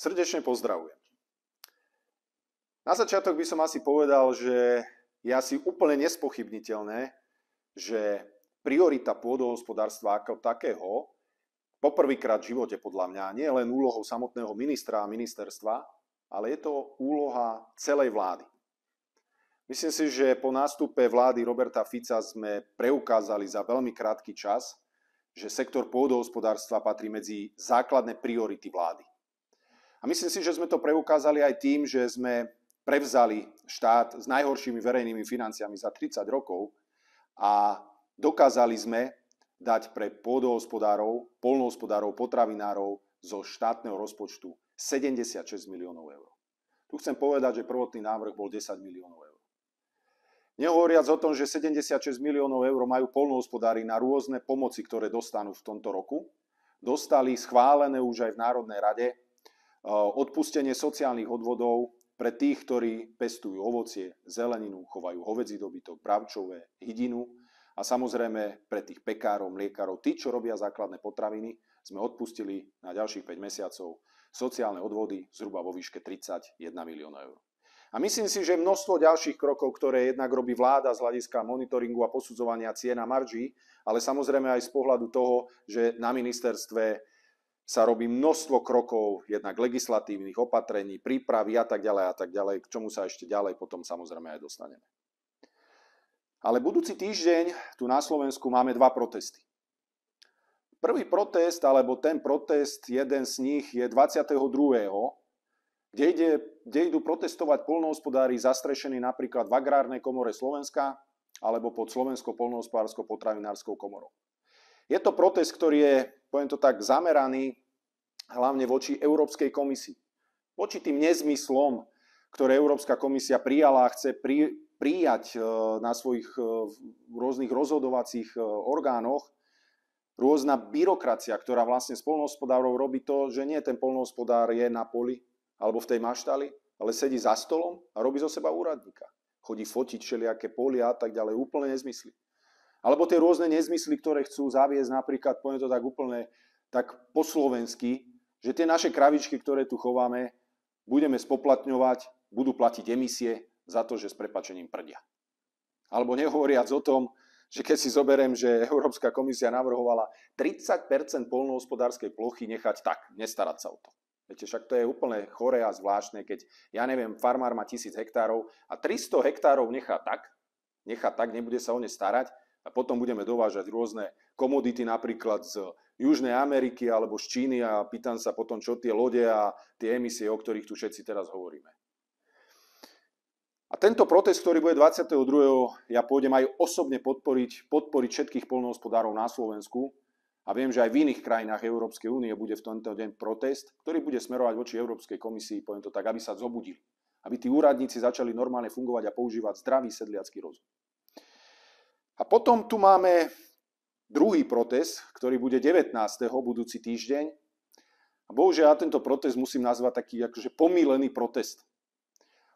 Srdečne pozdravujem. Na začiatok by som asi povedal, že je asi úplne nespochybniteľné, že priorita pôdohospodárstva ako takého poprvýkrát v živote podľa mňa nie je len úlohou samotného ministra a ministerstva, ale je to úloha celej vlády. Myslím si, že po nástupe vlády Roberta Fica sme preukázali za veľmi krátky čas, že sektor pôdohospodárstva patrí medzi základné priority vlády. A myslím si, že sme to preukázali aj tým, že sme prevzali štát s najhoršími verejnými financiami za 30 rokov a dokázali sme dať pre pôdohospodárov, poľnohospodárov, potravinárov zo štátneho rozpočtu 76 miliónov eur. Tu chcem povedať, že prvotný návrh bol 10 miliónov eur. Nehovoriac o tom, že 76 miliónov eur majú poľnohospodári na rôzne pomoci, ktoré dostanú v tomto roku. Dostali schválené už aj v Národnej rade odpustenie sociálnych odvodov pre tých, ktorí pestujú ovocie, zeleninu, chovajú hovädzí dobytok, bravčové, hydinu a samozrejme pre tých pekárov, mliekárov, tí, čo robia základné potraviny, sme odpustili na ďalších 5 mesiacov sociálne odvody zhruba vo výške 31 milióna eur. A myslím si, že množstvo ďalších krokov, ktoré jednak robí vláda z hľadiska monitoringu a posudzovania cien a marží, ale samozrejme aj z pohľadu toho, že na ministerstve sa robí množstvo krokov, jednak legislatívnych opatrení, prípravy a tak ďalej, k čomu sa ešte ďalej potom samozrejme aj dostaneme. Ale budúci týždeň tu na Slovensku máme dva protesty. Prvý protest, alebo ten protest, jeden z nich je 22., kde idú protestovať poľnohospodári zastrešení napríklad v Agrárnej komore Slovenska alebo pod Slovenskou poľnohospodárskou potravinárskou komorou. Je to protest, ktorý je, poviem to tak, zameraný hlavne voči Európskej komisii. Voči tým nezmyslom, ktoré Európska komisia prijala a chce prijať na svojich rôznych rozhodovacích orgánoch, rôzna byrokracia, ktorá vlastne s poľnohospodárov robí to, že nie ten poľnohospodár je na poli alebo v tej maštali, ale sedí za stolom a robí zo seba úradníka. Chodí fotiť všelijaké polia a tak ďalej, úplne nezmysly. Alebo tie rôzne nezmysly, ktoré chcú zaviesť napríklad, poviem to tak úplne tak po slovensky, že tie naše kravičky, ktoré tu chováme, budeme spoplatňovať, budú platiť emisie za to, že s prepáčením prdia. Alebo nehovoriac o tom, že keď si zoberiem, že Európska komisia navrhovala 30% poľnohospodárskej plochy nechať tak, nestarať sa o to. Viete, však to je úplne choré a zvláštne, keď, ja neviem, farmár má 1000 hektárov a 300 hektárov nechá tak, nebude sa o ne starať, a potom budeme dovážať rôzne komodity napríklad z Južnej Ameriky alebo z Číny a pýtam sa potom, čo tie lode a tie emisie, o ktorých tu všetci teraz hovoríme. A tento protest, ktorý bude 22., ja pôjdem aj osobne podporiť všetkých poľnohospodárov na Slovensku a viem, že aj v iných krajinách Európskej únie bude v tento deň protest, ktorý bude smerovať voči Európskej komisii, poviem to tak, aby sa zobudili. Aby tí úradníci začali normálne fungovať a používať zdravý sedliacky rozum. A potom tu máme druhý protest, ktorý bude 19. budúci týždeň. A bohužiaľ, tento protest musím nazvať taký akože pomýlený protest.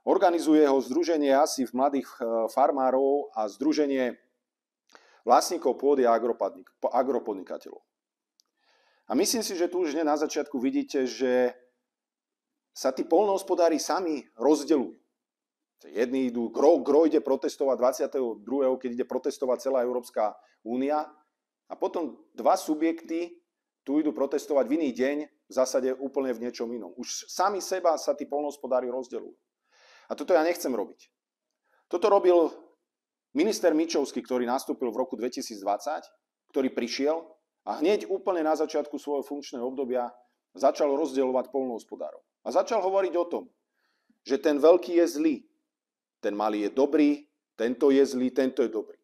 Organizuje ho Združenie ASIF mladých farmárov a Združenie vlastníkov pôdy a agropodnikateľov. A myslím si, že tu už na začiatku vidíte, že sa tí poľnohospodári sami rozdeľujú. Jedni idú, gro ide protestovať 22., keď ide protestovať celá Európska únia a potom dva subjekty tu idú protestovať v iný deň, v zásade úplne v niečom inom. Už sami seba sa tí poľnohospodári rozdeľujú. A toto ja nechcem robiť. Toto robil minister Mičovský, ktorý nastúpil v roku 2020, ktorý prišiel a hneď úplne na začiatku svojho funkčného obdobia začal rozdeľovať poľnohospodárov. A začal hovoriť o tom, že ten veľký je zlý, ten malý je dobrý, tento je zlý, tento je dobrý.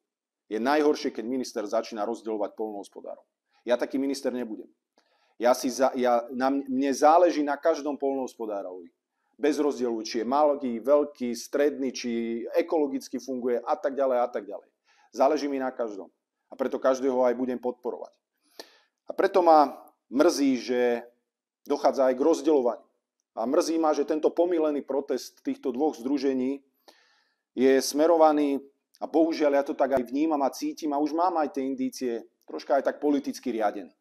Je najhoršie, keď minister začína rozdeľovať poľnohospodárov. Ja taký minister nebudem. Mne záleží na každom poľnohospodárovi. Bez rozdielu, či je malý, veľký, stredný, či ekologicky funguje a tak ďalej a tak ďalej. Záleží mi na každom. A preto každého aj budem podporovať. A preto ma mrzí, že dochádza aj k rozdeľovaniu. A mrzí ma, že tento pomýlený protest týchto dvoch združení je smerovaný, a bohužiaľ ja to tak aj vnímam a cítim a už mám aj tie indície, troška aj tak politicky riadený.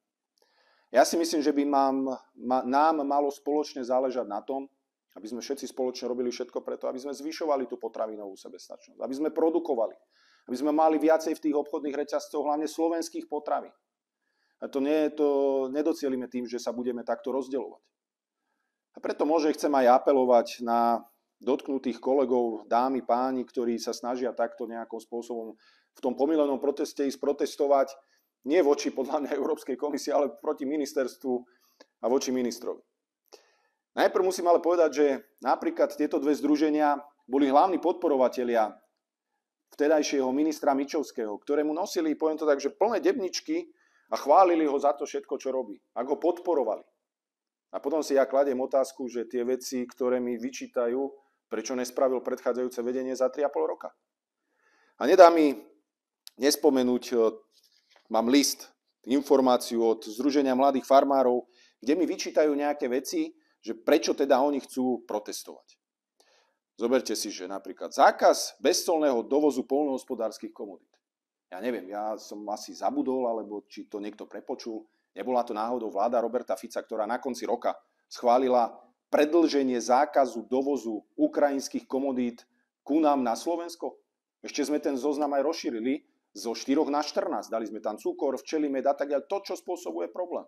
Ja si myslím, že by nám malo spoločne záležať na tom, aby sme všetci spoločne robili všetko preto, aby sme zvyšovali tú potravinovú sebestačnosť, aby sme produkovali, aby sme mali viacej v tých obchodných reťazcoch, hlavne slovenských potravín. A to nedocielime tým, že sa budeme takto rozdeľovať. A preto chcem aj apelovať na dotknutých kolegov, dámy, páni, ktorí sa snažia takto nejakým spôsobom v tom pomílenom proteste ísť protestovať, nie voči podľa mňa Európskej komisie, ale proti ministerstvu a voči ministrovi. Najprv musím ale povedať, že napríklad tieto dve združenia boli hlavní podporovatelia vtedajšieho ministra Mičovského, ktorému nosili, poviem to tak, že plné debničky a chválili ho za to všetko, čo robí. Ak ho podporovali. A potom si ja kladiem otázku, že tie veci, ktoré mi vyčítajú, prečo nespravil predchádzajúce vedenie za 3,5 roka. A nedá mi nespomenúť, mám list, informáciu od Združenia mladých farmárov, kde mi vyčítajú nejaké veci, že prečo teda oni chcú protestovať. Zoberte si, že napríklad zákaz bezcolného dovozu poľnohospodárskych komodít. Ja neviem, ja som asi zabudol, alebo či to niekto prepočul. Nebola to náhodou vláda Roberta Fica, ktorá na konci roka schválila predĺženie zákazu dovozu ukrajinských komodít ku nám na Slovensko? Ešte sme ten zoznam aj rozšírili zo 4 na 14. Dali sme tam cukor, včelí med a tak ďalej. To, čo spôsobuje problém.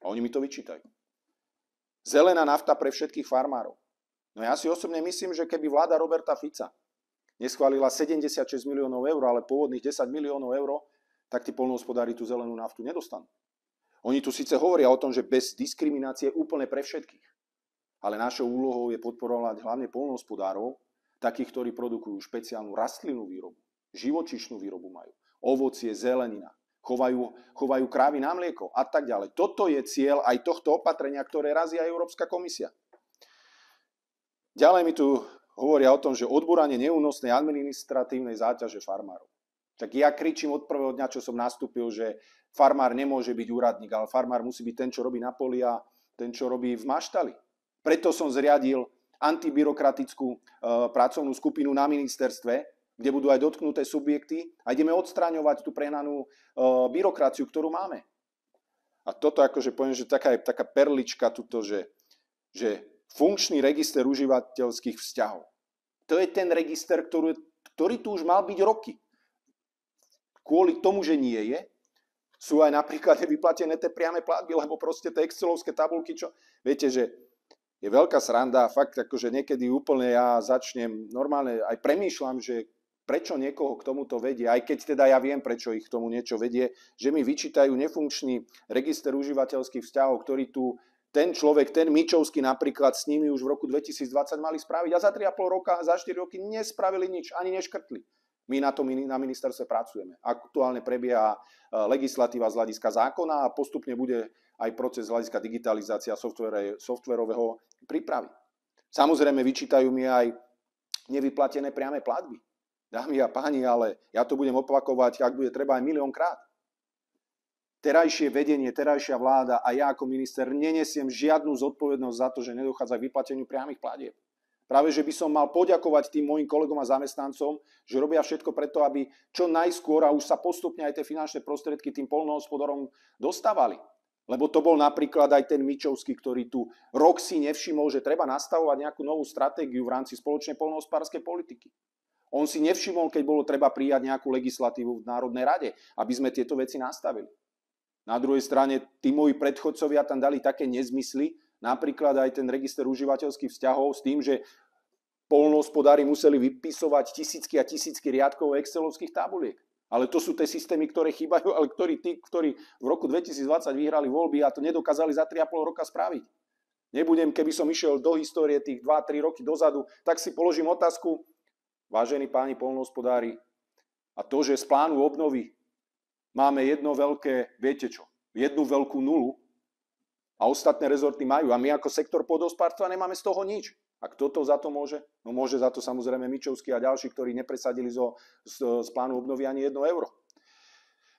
A oni mi to vyčítajú. Zelená nafta pre všetkých farmárov. No ja si osobne myslím, že keby vláda Roberta Fica neschválila 76 miliónov eur, ale pôvodných 10 miliónov eur, tak tí poľnohospodári tú zelenú naftu nedostanú. Oni tu síce hovoria o tom, že bez diskriminácie úplne pre všetkých. Ale našou úlohou je podporovať hlavne poľnohospodárov, takých, ktorí produkujú špeciálnu rastlinnú výrobu, živočíšnu výrobu majú, ovocie, zelenina, chovajú krávy na mlieko a tak ďalej. Toto je cieľ aj tohto opatrenia, ktoré razí aj Európska komisia. Ďalej mi tu hovoria o tom, že odbúranie neúnosnej administratívnej záťaže farmárov. Tak ja kričím od prvého dňa, čo som nastúpil, že farmár nemôže byť úradník, ale farmár musí byť ten, čo robí na poli a ten, čo robí v maštali. Preto som zriadil antibyrokratickú pracovnú skupinu na ministerstve, kde budú aj dotknuté subjekty a ideme odstráňovať tú prehnanú byrokraciu, ktorú máme. A toto akože poviem, že taká perlička tuto, že funkčný register užívateľských vzťahov. To je ten register, ktorý tu už mal byť roky. Kvôli tomu, že nie je, sú aj napríklad vyplatené tie priame platby, lebo proste tie excelovské tabulky, čo... Viete, že je veľká sranda, fakt akože niekedy úplne ja začnem normálne, aj premýšľam, že prečo niekoho k tomuto vedie, aj keď teda ja viem, prečo ich k tomu niečo vedie, že mi vyčítajú nefunkčný register užívateľských vzťahov, ktorý tu ten človek, ten Mičovský napríklad s nimi už v roku 2020 mali spraviť a za 3,5 roka, za 4 roky nespravili nič, ani neškrtli. My na tom na ministerstve pracujeme. Aktuálne prebieha legislatíva z hľadiska zákona a postupne bude aj proces z hľadiska digitalizácia softverového prípravy. Samozrejme, vyčítajú mi aj nevyplatené priame platby. Dámy a páni, ale ja to budem opakovať, ak bude treba aj miliónkrát. Terajšie vedenie, terajšia vláda a ja ako minister nenesiem žiadnu zodpovednosť za to, že nedochádza k vyplateniu priamych platieb. Práve, že by som mal poďakovať tým mojim kolegom a zamestnancom, že robia všetko preto, aby čo najskôr a už sa postupne aj tie finančné prostriedky tým poľnohospodárom dostávali. Lebo to bol napríklad aj ten Mičovský, ktorý tu rok si nevšimol, že treba nastavovať nejakú novú stratégiu v rámci spoločnej poľnohospodárskej politiky. On si nevšimol, keď bolo treba prijať nejakú legislatívu v Národnej rade, aby sme tieto veci nastavili. Na druhej strane, tí moji predchodcovia tam dali také nezmysly, napríklad aj ten register užívateľských vzťahov s tým, že poľnohospodári museli vypisovať tisícky a tisícky riadkov excelovských tabuliek. Ale to sú tie systémy, ktoré chýbajú, ale ktorí v roku 2020 vyhrali voľby a to nedokázali za 3,5 roka spraviť. Nebudem, keby som išiel do histórie tých 2-3 roky dozadu, tak si položím otázku, vážení páni poľnohospodári, a to, že z plánu obnovy máme jedno veľké, viete čo, jednu veľkú nulu, a ostatné rezorty majú. A my ako sektor pôdohospodárstva nemáme z toho nič. A kto to za to môže? No môže za to samozrejme Mičovský a ďalší, ktorí nepresadili z plánu obnovy ani 1 euro.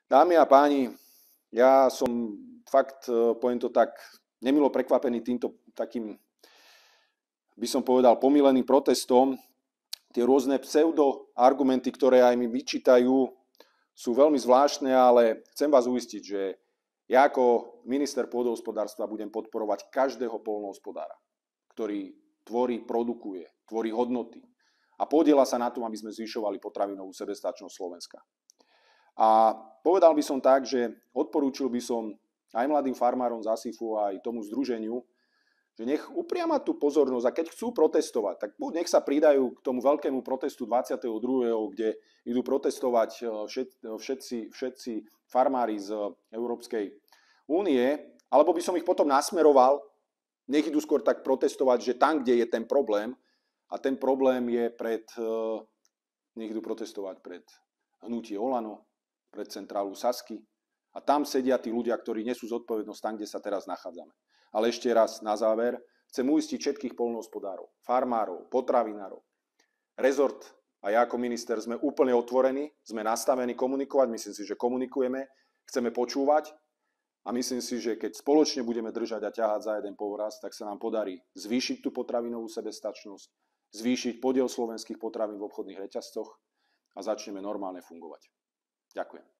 Dámy a páni, ja som fakt, poviem to tak, nemilo prekvapený týmto takým, by som povedal, pomíleným protestom. Tie rôzne pseudoargumenty, ktoré aj mi vyčítajú, sú veľmi zvláštne, ale chcem vás uistiť, že Ja ako minister pôdohospodárstva budem podporovať každého poľnohospodára, ktorý tvorí, produkuje, tvorí hodnoty a podieľa sa na tom, aby sme zvyšovali potravinovú sebestačnosť Slovenska. A povedal by som tak, že odporúčil by som aj mladým farmárom z ASIFu, aj tomu združeniu, že nech upriama tú pozornosť a keď chcú protestovať, tak buď nech sa pridajú k tomu veľkému protestu 22., kde idú protestovať všetci farmári z Európskej únie, alebo by som ich potom nasmeroval, nech idú skôr tak protestovať, že tam, kde je ten problém, a ten problém je nech idú protestovať pred hnutie Olano, pred centrálu Sasky, a tam sedia tí ľudia, ktorí nesú zodpovednosť tam, kde sa teraz nachádzame. Ale ešte raz na záver, chcem uistiť všetkých poľnohospodárov, farmárov, potravinárov. Rezort a ja ako minister sme úplne otvorení, sme nastavení komunikovať, myslím si, že komunikujeme, chceme počúvať a myslím si, že keď spoločne budeme držať a ťahať za jeden povraz, tak sa nám podarí zvýšiť tú potravinovú sebestačnosť, zvýšiť podiel slovenských potravín v obchodných reťazcoch a začneme normálne fungovať. Ďakujem.